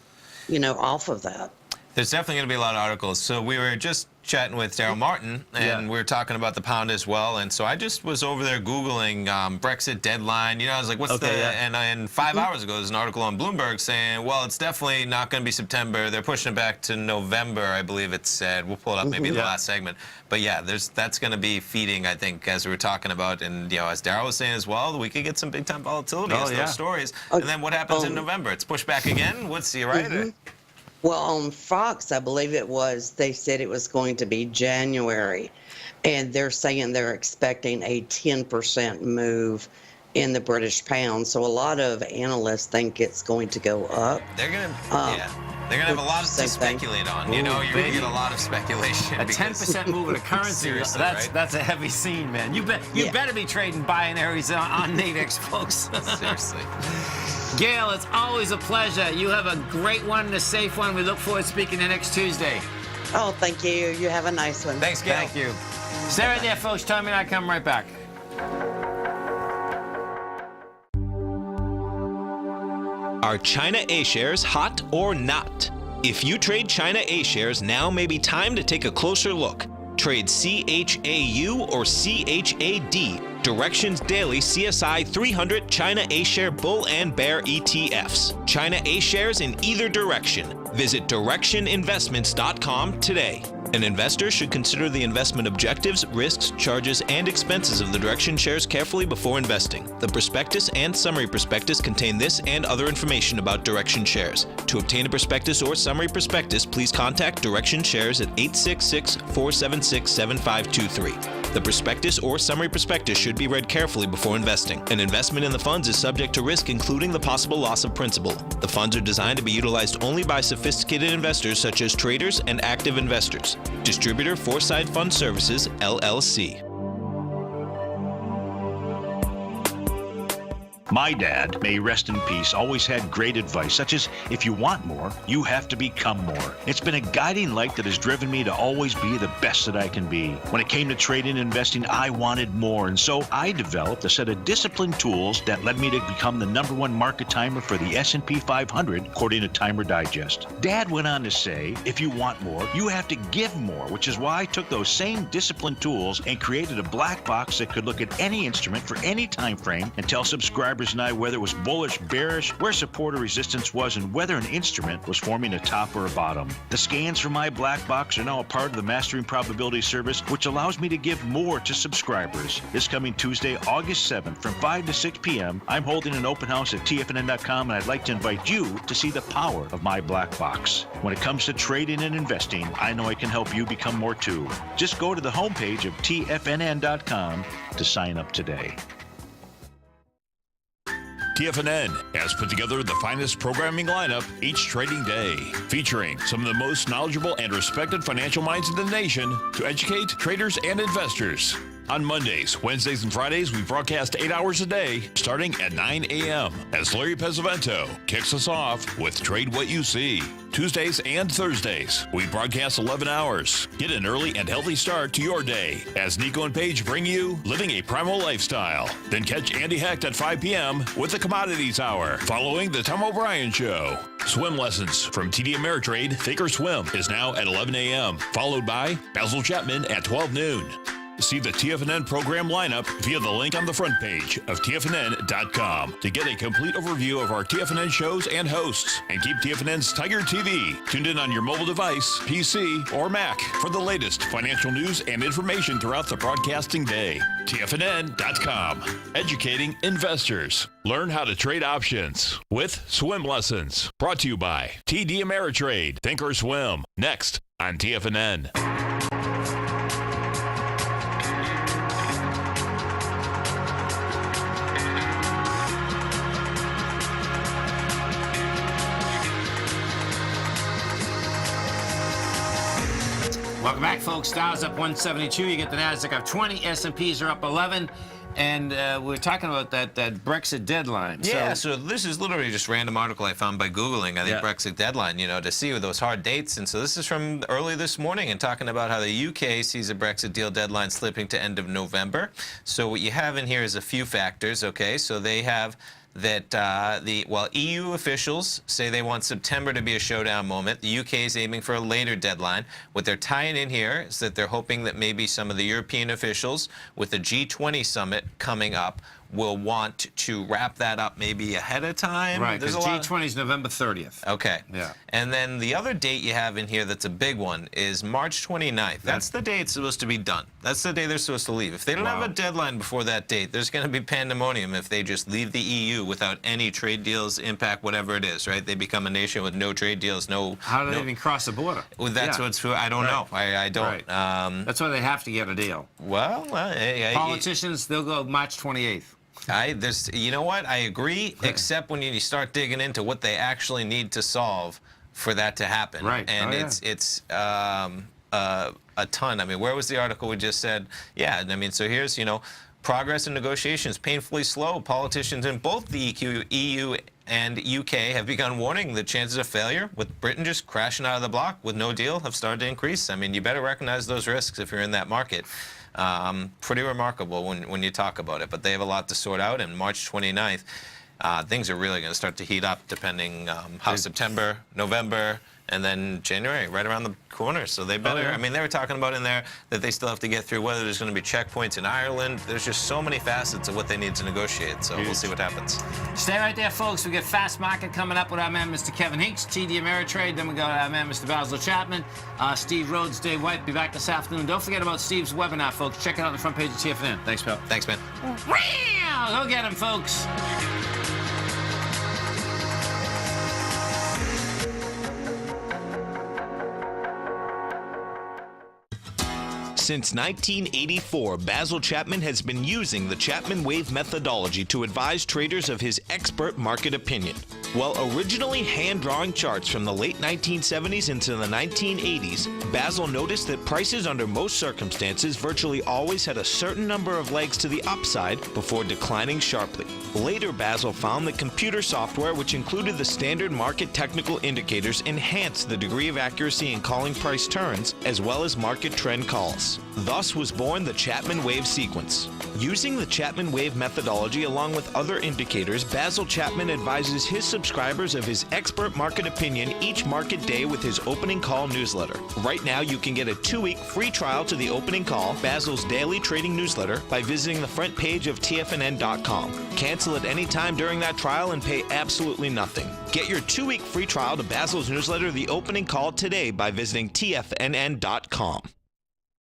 off of that. There's definitely going to be a lot of articles. So we were just chatting with Daryl Martin, and we were talking about the pound as well. And so I just was over there Googling Brexit deadline. I was like, what's and 5 hours ago, there's an article on Bloomberg saying, well, it's definitely not going to be September. They're pushing it back to November, I believe it said. We'll pull it up maybe in the last segment. But yeah, that's going to be feeding, I think, as we were talking about. And, as Daryl was saying as well, we could get some big-time volatility as those stories. And then what happens in November? It's pushed back again? We'll see, right? Well, on Fox, I believe it was, they said it was going to be January, and they're saying they're expecting a 10% move in the British pound. So a lot of analysts think it's going to go up. They're gonna, they're gonna have a lot to speculate on. You know, you're gonna get a lot lot of speculation. A 10% move in a currency, that's a heavy scene, man. You better be trading binaries on Nadex, folks. Seriously. Gail, it's always a pleasure. You have a great one and a safe one. We look forward to speaking to you next Tuesday. Oh, thank you. You have a nice one. Thanks, Gail. Thank you. Stay right there, folks. Tommy and I come right back. Are China A shares hot or not? If you trade China A shares, now may be time to take a closer look. Trade CHAU or CHAD, Directions Daily CSI 300 China A share bull and bear ETFs. China A shares in either direction. Visit directioninvestments.com today. An investor should consider the investment objectives, risks, charges, and expenses of the Direction shares carefully before investing. The prospectus and summary prospectus contain this and other information about Direction shares. To obtain a prospectus or summary prospectus, please contact Direction shares at 866-476-7523. The prospectus or summary prospectus should be read carefully before investing. An investment in the funds is subject to risk, including the possible loss of principal. The funds are designed to be utilized only by sophisticated investors such as traders and active investors. Distributor Foreside Fund Services, LLC. My dad, may he rest in peace, always had great advice, such as, if you want more, you have to become more. It's been a guiding light that has driven me to always be the best that I can be. When it came to trading and investing, I wanted more, and so I developed a set of disciplined tools that led me to become the #1 market timer for the S&P 500, according to Timer Digest. Dad went on to say, if you want more, you have to give more, which is why I took those same disciplined tools and created a black box that could look at any instrument for any time frame and tell subscribers and I whether it was bullish, bearish, where support or resistance was, and whether an instrument was forming a top or a bottom. The scans from my black box are now a part of the Mastering Probability service, which allows me to give more to subscribers. This coming Tuesday, August 7th, from 5 to 6 p.m., I'm holding an open house at TFNN.com, and I'd like to invite you to see the power of my black box. When it comes to trading and investing, I know I can help you become more too. Just go to the homepage of TFNN.com to sign up today. TFNN has put together the finest programming lineup each trading day, featuring some of the most knowledgeable and respected financial minds in the nation to educate traders and investors. On Mondays, Wednesdays, and Fridays, we broadcast 8 hours a day, starting at 9 a.m. as Larry Pesavento kicks us off with Trade What You See. Tuesdays and Thursdays, we broadcast 11 hours. Get an early and healthy start to your day as Nico and Paige bring you Living a Primal Lifestyle. Then catch Andy Hecht at 5 p.m. with the Commodities Hour, following the Tom O'Brien Show. Swim lessons from TD Ameritrade Thinkorswim is now at 11 a.m., followed by Basil Chapman at 12 noon. See the TFNN program lineup via the link on the front page of TFNN.com to get a complete overview of our TFNN shows and hosts. And keep TFNN's Tiger TV tuned in on your mobile device, PC, or Mac for the latest financial news and information throughout the broadcasting day. TFNN.com, educating investors. Learn how to trade options with swim lessons. Brought to you by TD Ameritrade Thinkorswim. Next on TFNN. Welcome back, folks. Dow's up 172. You get the Nasdaq up 20. S&Ps are up 11. And we're talking about that Brexit deadline. Yeah, so this is literally just a random article I found by Googling, I think, Brexit deadline, you know, to see those hard dates. And so this is from early this morning and talking about how the UK sees a Brexit deal deadline slipping to end of November. So what you have in here is a few factors, okay? So they have that EU officials say they want September to be a showdown moment. The UK is aiming for a later deadline. What they're tying in here is that they're hoping that maybe some of the European officials with the G20 summit coming up will want to wrap that up maybe ahead of time. Right, There's because a lot G20 is November 30th. Okay. Yeah. And then the other date you have in here that's a big one is March 29th. That's the day it's supposed to be done. That's the day they're supposed to leave. If they don't have a deadline before that date, there's going to be pandemonium if they just leave the EU without any trade deals, impact, whatever it is, right? They become a nation with no trade deals, no... How do they even cross the border? Well, that's what's... I don't know. I don't. Right. That's why they have to get a deal. Well, politicians, they'll go March 28th. You know what? I agree, except when you start digging into what they actually need to solve for that to happen. Right. And it's a ton. I mean, where was the article we just said? Yeah, I mean, so here's, progress in negotiations painfully slow. Politicians in both the EU and UK have begun warning the chances of failure, with Britain just crashing out of the block with no deal, have started to increase. I mean, you better recognize those risks if you're in that market. Pretty remarkable when you talk about it, but they have a lot to sort out. And March 29th, things are really going to start to heat up depending how September, November, and then January, right around the corner. So they better, I mean, they were talking about in there that they still have to get through whether there's going to be checkpoints in Ireland. There's just so many facets of what they need to negotiate. So we'll see what happens. Stay right there, folks. We get Fast Market coming up with our man, Mr. Kevin Hinks, TD Ameritrade. Then we got our man, Mr. Basil Chapman, Steve Rhodes, Dave White. Be back this afternoon. Don't forget about Steve's webinar, folks. Check it out on the front page of TFNN. Thanks, pal. Thanks, man. Go get him, folks. Since 1984, Basil Chapman has been using the Chapman Wave methodology to advise traders of his expert market opinion. While originally hand-drawing charts from the late 1970s into the 1980s, Basil noticed that prices under most circumstances virtually always had a certain number of legs to the upside before declining sharply. Later, Basil found that computer software, which included the standard market technical indicators, enhanced the degree of accuracy in calling price turns, as well as market trend calls. Thus was born the Chapman Wave sequence. Using the Chapman Wave methodology along with other indicators, Basil Chapman advises his subscribers of his expert market opinion each market day with his opening call newsletter. Right now, you can get a 2-week free trial to the opening call, Basil's daily trading newsletter, by visiting the front page of TFNN.com. Cancel at any time during that trial and pay absolutely nothing. Get your 2-week free trial to Basil's newsletter, The Opening Call, today by visiting TFNN.com.